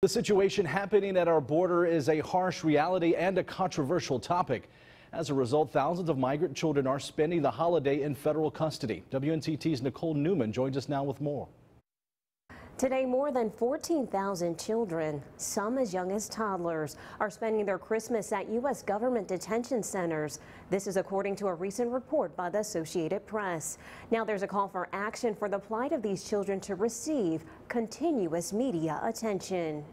The situation happening at our border is a harsh reality and a controversial topic. As a result, thousands of migrant children are spending the holiday in federal custody. WNCT's Nicole Newman joins us now with more. Today, more than 14,000 children, some as young as toddlers, are spending their Christmas at U.S. government detention centers. This is according to a recent report by the Associated Press. Now there's a call for action for the plight of these children to receive continuous media attention.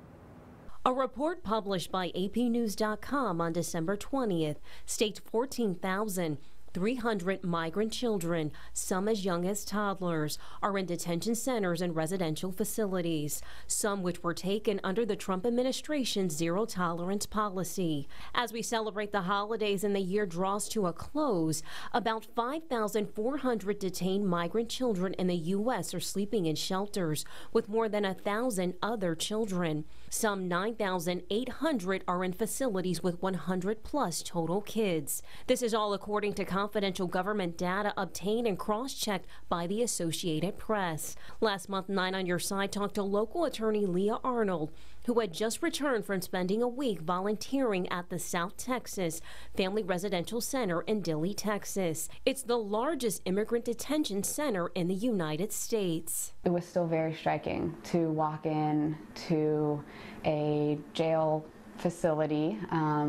A report published by APnews.com on December 20th states 14,300 migrant children, some as young as toddlers, are in detention centers and residential facilities, some which were taken under the Trump administration's zero-tolerance policy. As we celebrate the holidays and the year draws to a close, about 5,400 detained migrant children in the U.S. are sleeping in shelters, with more than 1,000 other children. Some 9,800 are in facilities with 100-plus total kids. This is all according to confidential government data obtained and cross-checked by the Associated Press. Last month, 9 on Your Side talked to local attorney Leah Arnold, who had just returned from spending a week volunteering at the South Texas Family Residential Center in Dilley, Texas. It's the largest immigrant detention center in the United States. It was still very striking to walk in to a jail facility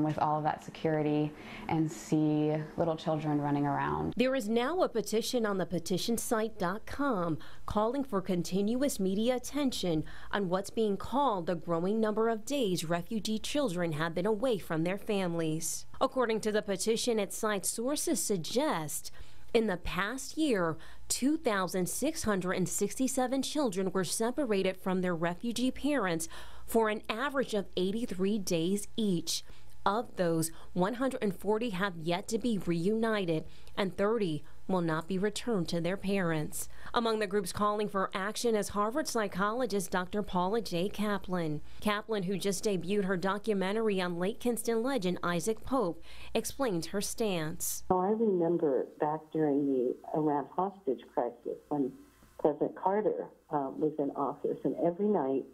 with all of that security and see little children running around. There is now a petition on the petitionsite.com calling for continuous media attention on what's being called the growing number of days refugee children have been away from their families. According to the petition, its site sources suggest in the past year, 2,667 children were separated from their refugee parents for an average of 83 days each. Of those, 140 have yet to be reunited, and 30 will not be returned to their parents. Among the groups calling for action is Harvard psychologist Dr. Paula J. Kaplan. Kaplan, who just debuted her documentary on late Kinston legend Isaac Pope, explains her stance. I remember back during the Iran hostage crisis when President Carter was in office, and every night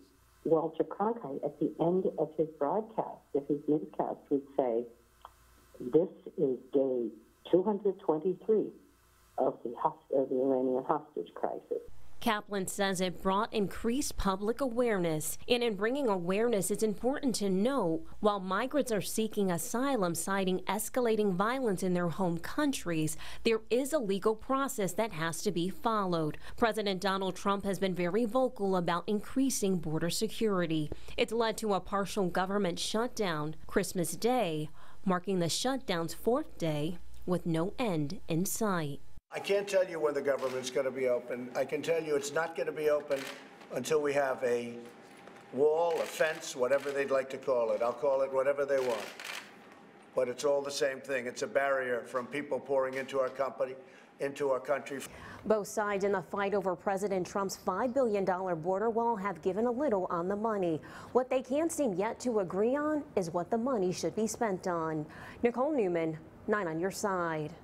Walter Cronkite, at the end of his broadcast, of his newscast, would say, "This is day 223 of the Iranian hostage crisis." Kaplan says it brought increased public awareness, and in bringing awareness, it's important to know while migrants are seeking asylum citing escalating violence in their home countries, there is a legal process that has to be followed. President Donald Trump has been very vocal about increasing border security. It's led to a partial government shutdown, Christmas Day marking the shutdown's 4th day with no end in sight. I can't tell you when the government's going to be open. I can tell you it's not going to be open until we have a wall, a fence, whatever they'd like to call it. I'll call it whatever they want. But it's all the same thing. It's a barrier from people pouring into our country. Both sides in the fight over President Trump's $5 billion border wall have given a little on the money. What they can't seem yet to agree on is what the money should be spent on. Nicole Newman, 9 on Your Side.